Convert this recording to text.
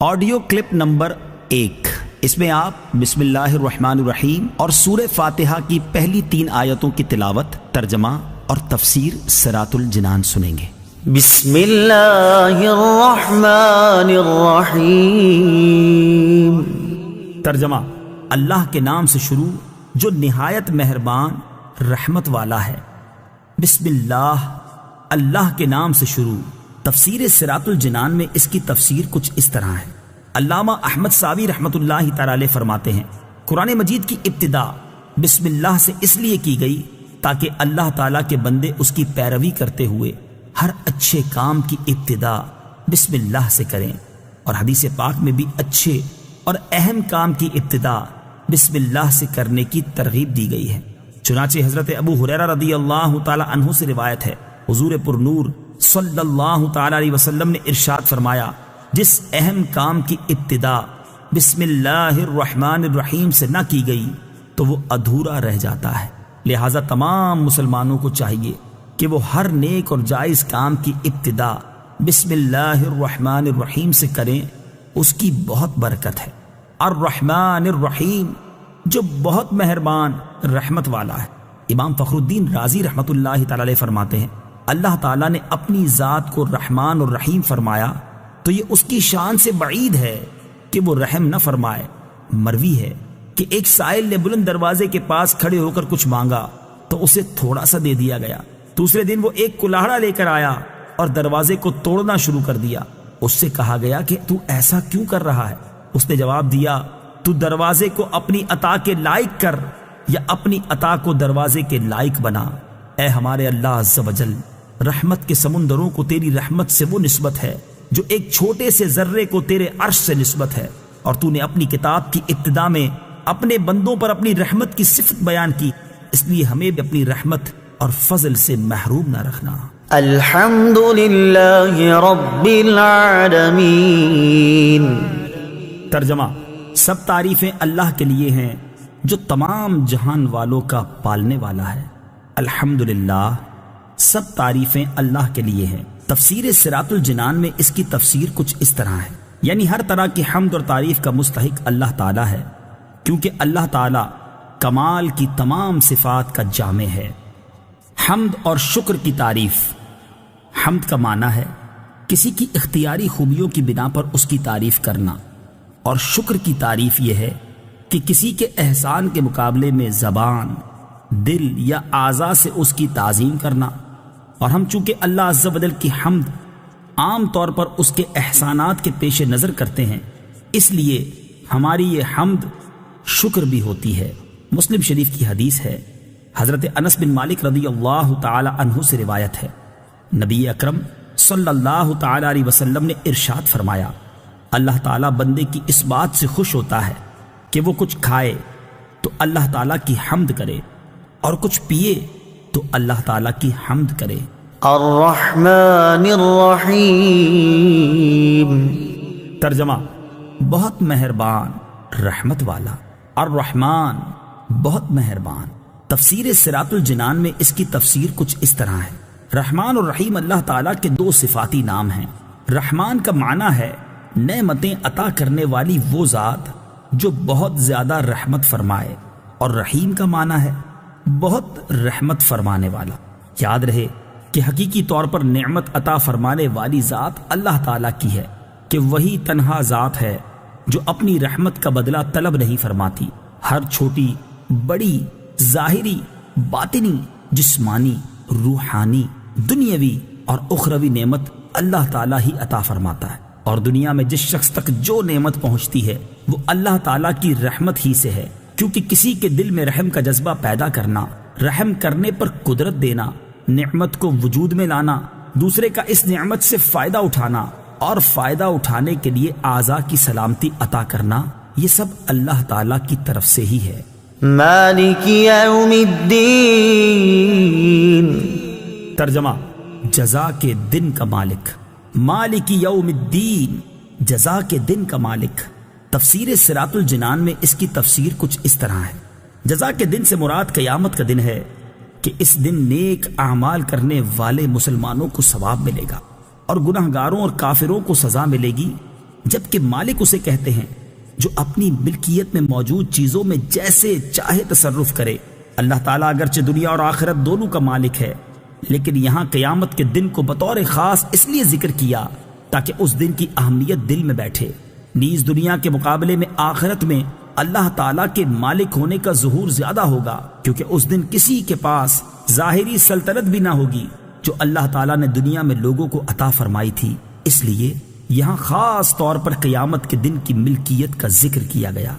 Audio clip number 1، اس میں آپ بسم اللہ الرحمن الرحیم اور سورہ فاتحہ کی پہلی 3 آیتوں کی تلاوت، ترجمہ اور تفسیر صراط الجنان سنیں گے۔ بسم اللہ الرحمن الرحیم۔ ترجمہ: اللہ کے نام سے شروع جو نہایت مہربان رحمت والا ہے۔ بسم اللہ، اللہ کے نام سے شروع۔ تفسیر صراط الجنان میں اس کی تفسیر کچھ اس طرح ہے۔ علامہ احمد ساوی رحمۃ اللہ تعالی علیہ فرماتے ہیں، قرآن مجید کی ابتدا بسم اللہ سے اس لیے کی گئی تاکہ اللہ تعالیٰ کے بندے اس کی پیروی کرتے ہوئے ہر اچھے کام کی ابتدا بسم اللہ سے کریں، اور حدیث پاک میں بھی اچھے اور اہم کام کی ابتدا بسم اللہ سے کرنے کی ترغیب دی گئی ہے۔ چنانچہ حضرت ابو ہریرہ رضی اللہ تعالی عنہ سے روایت ہے، حضور پرنور صلی اللہ تعالی علیہ وسلم نے ارشاد فرمایا، جس اہم کام کی ابتدا بسم اللہ الرحمن الرحیم سے نہ کی گئی تو وہ ادھورا رہ جاتا ہے۔ لہٰذا تمام مسلمانوں کو چاہیے کہ وہ ہر نیک اور جائز کام کی ابتدا بسم اللہ الرحمن الرحیم سے کریں، اس کی بہت برکت ہے۔ الرحمن الرحیم، جو بہت مہربان رحمت والا ہے۔ امام فخر الدین رازی رحمۃ اللہ تعالی علیہ فرماتے ہیں، اللہ تعالیٰ نے اپنی ذات کو رحمان اور رحیم فرمایا تو یہ اس کی شان سے بعید ہے کہ وہ رحم نہ فرمائے۔ مروی ہے کہ ایک سائل نے بلند دروازے کے پاس کھڑے ہو کر کچھ مانگا تو اسے تھوڑا سا دے دیا گیا۔ دوسرے دن وہ ایک کلاہڑا لے کر آیا اور دروازے کو توڑنا شروع کر دیا۔ اس سے کہا گیا کہ تو ایسا کیوں کر رہا ہے؟ اس نے جواب دیا، تو دروازے کو اپنی عطا کے لائق کر یا اپنی عطا کو دروازے کے لائق بنا۔ اے ہمارے اللہ عز و جل، رحمت کے سمندروں کو تیری رحمت سے وہ نسبت ہے جو ایک چھوٹے سے ذرے کو تیرے عرش سے نسبت ہے، اور تو نے اپنی کتاب کی ابتدا میں اپنے بندوں پر اپنی رحمت کی صفت بیان کی، اس لیے ہمیں بھی اپنی رحمت اور فضل سے محروم نہ رکھنا۔ الحمد للہ رب العالمین۔ ترجمہ: سب تعریفیں اللہ کے لیے ہیں جو تمام جہان والوں کا پالنے والا ہے۔ الحمدللہ، سب تعریفیں اللہ کے لیے ہیں۔ تفسیر صراط الجنان میں اس کی تفسیر کچھ اس طرح ہے، یعنی ہر طرح کی حمد اور تعریف کا مستحق اللہ تعالیٰ ہے، کیونکہ اللہ تعالیٰ کمال کی تمام صفات کا جامع ہے۔ حمد اور شکر کی تعریف۔ حمد کا معنی ہے کسی کی اختیاری خوبیوں کی بنا پر اس کی تعریف کرنا، اور شکر کی تعریف یہ ہے کہ کسی کے احسان کے مقابلے میں زبان، دل یا اعضاء سے اس کی تعظیم کرنا۔ اور ہم چونکہ اللہ عز و جل کی حمد عام طور پر اس کے احسانات کے پیش نظر کرتے ہیں، اس لیے ہماری یہ حمد شکر بھی ہوتی ہے۔ مسلم شریف کی حدیث ہے، حضرت انس بن مالک رضی اللہ تعالی عنہ سے روایت ہے، نبی اکرم صلی اللہ تعالی علیہ وسلم نے ارشاد فرمایا، اللہ تعالیٰ بندے کی اس بات سے خوش ہوتا ہے کہ وہ کچھ کھائے تو اللہ تعالیٰ کی حمد کرے، اور کچھ پیے تو اللہ تعالیٰ کی حمد کرے۔ الرحمن الرحیم۔ ترجمہ: بہت مہربان رحمت والا۔ الرحمن، بہت مہربان۔ تفسیر صراط الجنان میں اس کی تفسیر کچھ اس طرح ہے، رحمان اور رحیم اللہ تعالیٰ کے 2 صفاتی نام ہیں۔ رحمان کا معنی ہے نعمتیں عطا کرنے والی وہ ذات جو بہت زیادہ رحمت فرمائے، اور رحیم کا معنی ہے بہت رحمت فرمانے والا۔ یاد رہے کہ حقیقی طور پر نعمت عطا فرمانے والی ذات اللہ تعالیٰ کی ہے، کہ وہی تنہا ذات ہے جو اپنی رحمت کا بدلہ طلب نہیں فرماتی۔ ہر چھوٹی بڑی، ظاہری، باطنی، جسمانی، روحانی، دنیاوی اور اخروی نعمت اللہ تعالیٰ ہی عطا فرماتا ہے، اور دنیا میں جس شخص تک جو نعمت پہنچتی ہے وہ اللہ تعالیٰ کی رحمت ہی سے ہے، کیونکہ کسی کے دل میں رحم کا جذبہ پیدا کرنا، رحم کرنے پر قدرت دینا، نعمت کو وجود میں لانا، دوسرے کا اس نعمت سے فائدہ اٹھانا اور فائدہ اٹھانے کے لیے اعضاء کی سلامتی عطا کرنا، یہ سب اللہ تعالیٰ کی طرف سے ہی ہے۔ مالک یوم الدین۔ ترجمہ: جزا کے دن کا مالک۔ مالک یوم الدین، جزا کے دن کا مالک۔ تفسیر صراط الجنان میں اس کی تفسیر کچھ اس طرح ہے، جزا کے دن سے مراد قیامت کا دن ہے کہ اس دن نیک اعمال کرنے والے مسلمانوں کو ثواب ملے گا، اور گناہ گاروں اور کافروں کو سزا ملے گی، جبکہ مالک اسے کہتے ہیں جو اپنی ملکیت میں موجود چیزوں میں جیسے چاہے تصرف کرے۔ اللہ تعالیٰ اگرچہ دنیا اور آخرت دونوں کا مالک ہے، لیکن یہاں قیامت کے دن کو بطور خاص اس لیے ذکر کیا تاکہ اس دن کی اہمیت دل میں بیٹھے۔ نیز دنیا کے مقابلے میں آخرت میں اللہ تعالیٰ کے مالک ہونے کا ظہور زیادہ ہوگا، کیونکہ اس دن کسی کے پاس ظاہری سلطنت بھی نہ ہوگی جو اللہ تعالیٰ نے دنیا میں لوگوں کو عطا فرمائی تھی۔ اس لیے یہاں خاص طور پر قیامت کے دن کی ملکیت کا ذکر کیا گیا۔